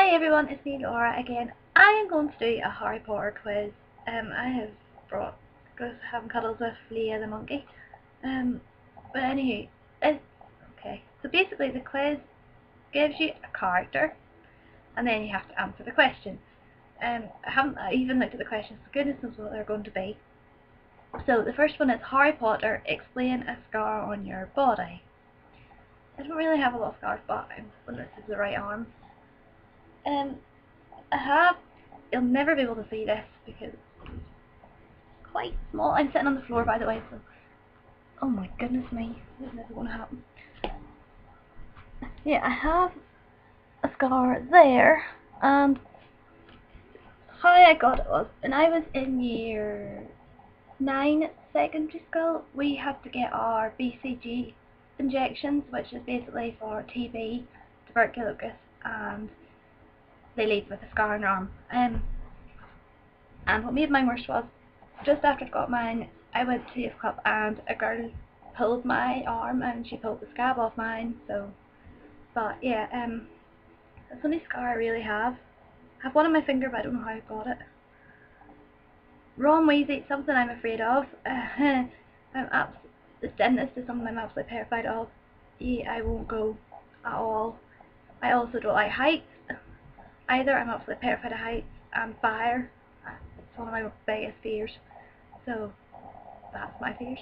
Hi everyone, it's me Laura again. I am going to do a Harry Potter quiz. I have brought goes having cuddles with Leah the monkey. But anyway, okay. So basically the quiz gives you a character and then you have to answer the question. I haven't even looked at the questions, so goodness knows what they're going to be. So the first one is Harry Potter, explain a scar on your body. I don't really have a lot of scars, but I'm hoping this is the right arm. You'll never be able to see this because it's quite small. I'm sitting on the floor, by the way, so oh my goodness me, this is never going to happen. Yeah, I have a scar there, and how I got it was when I was in year 9 secondary school, we had to get our BCG injections, which is basically for TB, tuberculosis, and they leave with a scar on your arm. And what made mine worse was, just after I got mine, I went to youth club and a girl pulled my arm and she pulled the scab off mine. So, but yeah, that's the only scar I really have. I have one on my finger, but I don't know how I got it. Ron Weasley, something I'm afraid of. The dentist is something I'm absolutely terrified of. Yeah, I won't go at all. I also don't like heights either. I'm absolutely terrified of heights and fire. It's one of my biggest fears. So that's my fears.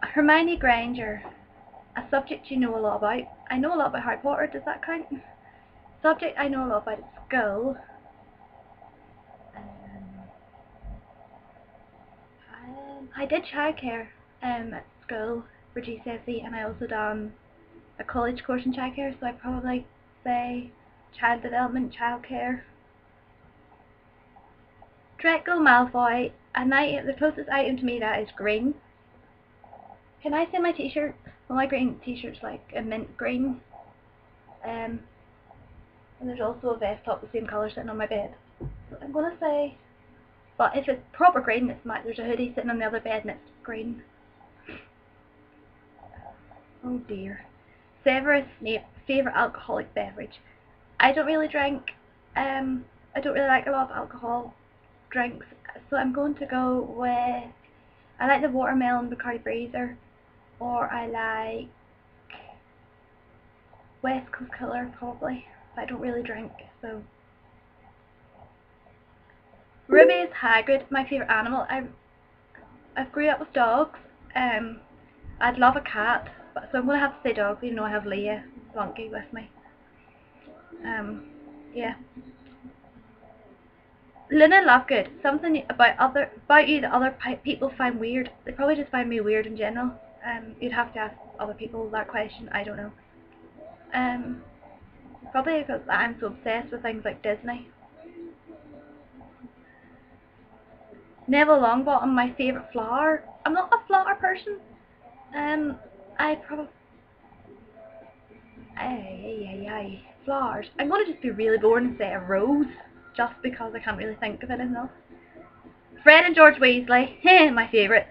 Hermione Granger, a subject you know a lot about. I know a lot about Harry Potter, does that count? Subject I know a lot about at school. I did childcare at school for GCSE, and I also done a college course in childcare, so I'd probably say child development, childcare. Draco Malfoy, the closest item to me that is green. Can I say my t-shirt? Well, my green t-shirt's like a mint green. And there's also a vest top the same colour sitting on my bed. So I'm gonna say, but if it's proper green, there's a hoodie sitting on the other bed and it's green. Oh dear. Severus Snape, favourite alcoholic beverage. I don't really drink. I don't really like a lot of alcohol drinks, so I'm going to go with, I like the watermelon Bacardi Breezer, or I like West Coast Killer probably, but I don't really drink, so. Ruby is Hagrid, my favourite animal. I've grew up with dogs. I'd love a cat, so I'm going to have to say dogs, even though I have Leah Monkey with me. Yeah. Luna Lovegood, something about you that other people find weird. They probably just find me weird in general. You'd have to ask other people that question, I don't know. Probably because I'm so obsessed with things like Disney. Neville Longbottom, my favourite flower. I'm not a flower person. Flowers. I'm going to just be really boring and say a rose, just because I can't really think of anything else. Fred and George Weasley, my favourite.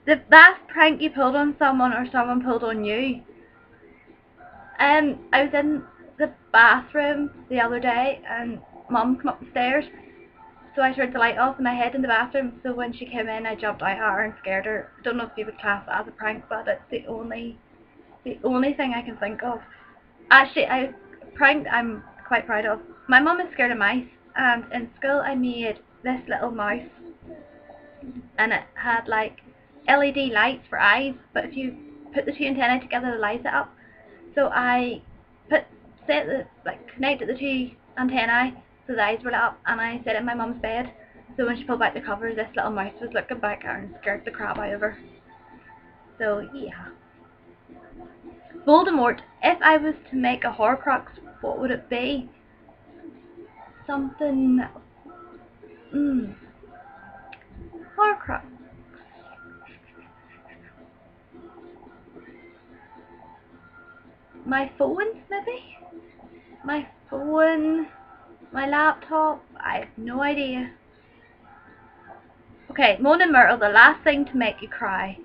The last prank you pulled on someone or someone pulled on you. I was in the bathroom the other day and Mum came up the stairs, so I turned the light off and I hid in the bathroom, so when she came in I jumped out at her and scared her. I don't know if you would class it as a prank, but it's the only thing I can think of. Actually, a prank I'm quite proud of. My mum is scared of mice, and in school I made this little mouse, and it had like LED lights for eyes, but if you put the two antennae together, it lights it up. So I connected the two antennae so the eyes were lit up, and I set it in my mum's bed. So when she pulled back the covers, this little mouse was looking back at her and scared the crap out of her. So yeah. Voldemort, if I was to make a Horcrux, what would it be? Something. Horcrux. My phone, maybe? My phone, my laptop, I have no idea. Okay, Mona Myrtle, the last thing to make you cry.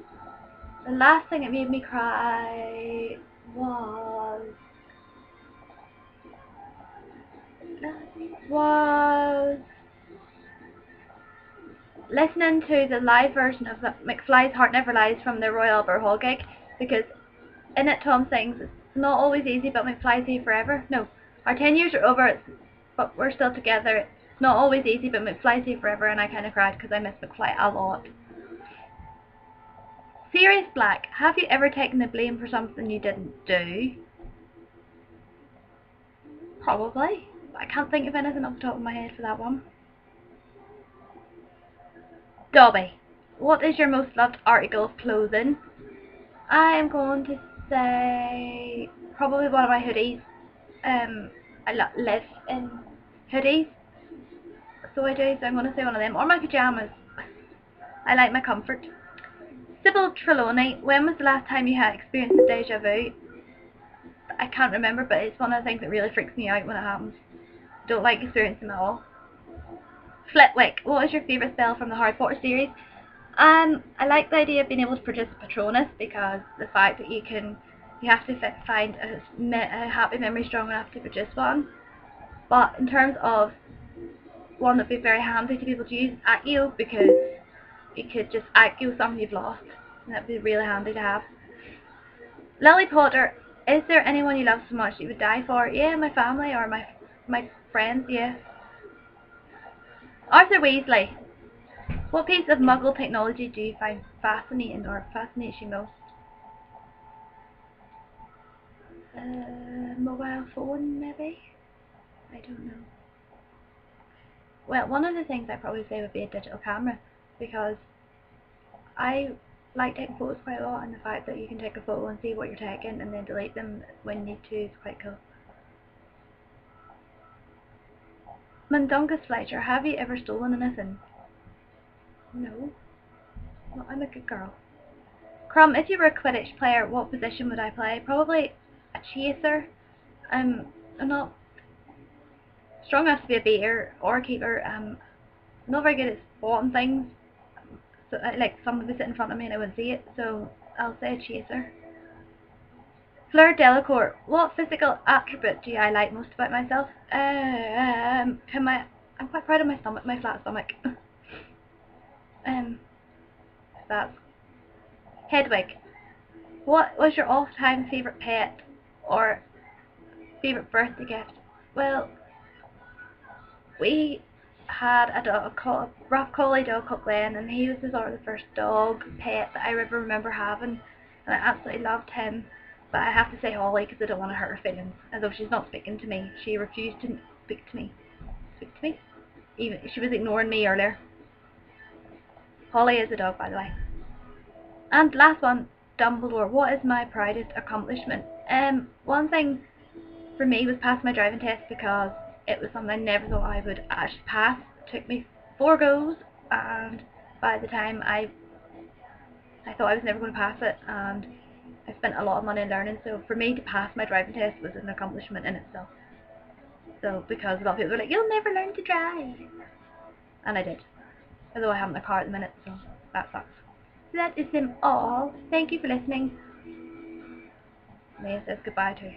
The last thing that made me cry was was listening to the live version of the McFly's Heart Never Lies from the Royal Albert Hall gig, because in it Tom sings, "It's not always easy, but McFly's here forever." No, our 10 years are over, but we're still together. It's not always easy, but McFly's here forever, and I kind of cried because I miss McFly a lot. Sirius Black, have you ever taken the blame for something you didn't do? Probably. I can't think of anything off the top of my head for that one. Dobby, what is your most loved article of clothing? I am going to say probably one of my hoodies. I live in hoodies, so I do, so I'm going to say one of them. Or my pyjamas. I like my comfort. Sybil Trelawney, when was the last time you had experienced a deja vu? I can't remember, but it's one of the things that really freaks me out when it happens. Don't like experiencing them at all. Flitwick, what is your favourite spell from the Harry Potter series? I like the idea of being able to produce a Patronus, because the fact that you have to find a happy memory strong enough to produce one. But in terms of one that would be very handy to be able to use, Accio, because you could just Accio something you've lost, and that would be really handy to have. Lily Potter, is there anyone you love so much that you would die for? Yeah, my family or my friends, yeah. Arthur Weasley, what piece of Muggle technology do you find fascinating or fascinates you most? Mobile phone, maybe? I don't know. Well, one of the things I'd probably say would be a digital camera, because I like taking photos quite a lot, and the fact that you can take a photo and see what you're taking and then delete them when you need to is quite cool. Mundungus Fletcher, have you ever stolen anything? No. Well, I'm a good girl. Crumb, if you were a Quidditch player, what position would I play? Probably a chaser. I'm not strong enough to be a beater or a keeper. I'm not very good at spotting things. So, like, someone would sit in front of me and I wouldn't see it, so I'll say a chaser. Fleur Delacour, what physical attribute do I like most about myself? I'm quite proud of my stomach, my flat stomach. That's Hedwig. What was your all-time favourite pet or favourite birthday gift? Well, we had a dog called a rough collie dog called Glenn, and he was the sort of the first dog pet that I ever remember having, and I absolutely loved him. But I have to say Holly, because I don't want to hurt her feelings. Although she's not speaking to me, she refused to speak to me. Even she was ignoring me earlier. Holly is a dog, by the way. And last one, Dumbledore. What is my proudest accomplishment? One thing for me was passing my driving test, because it was something I never thought I would actually pass. It took me 4 goes, and by the time I thought I was never going to pass it, and I spent a lot of money learning, so for me to pass my driving test was an accomplishment in itself. So, because a lot of people were like, you'll never learn to drive. And I did. Although I haven't a car at the minute, so that sucks. So that is them all. Thank you for listening. Maya says goodbye to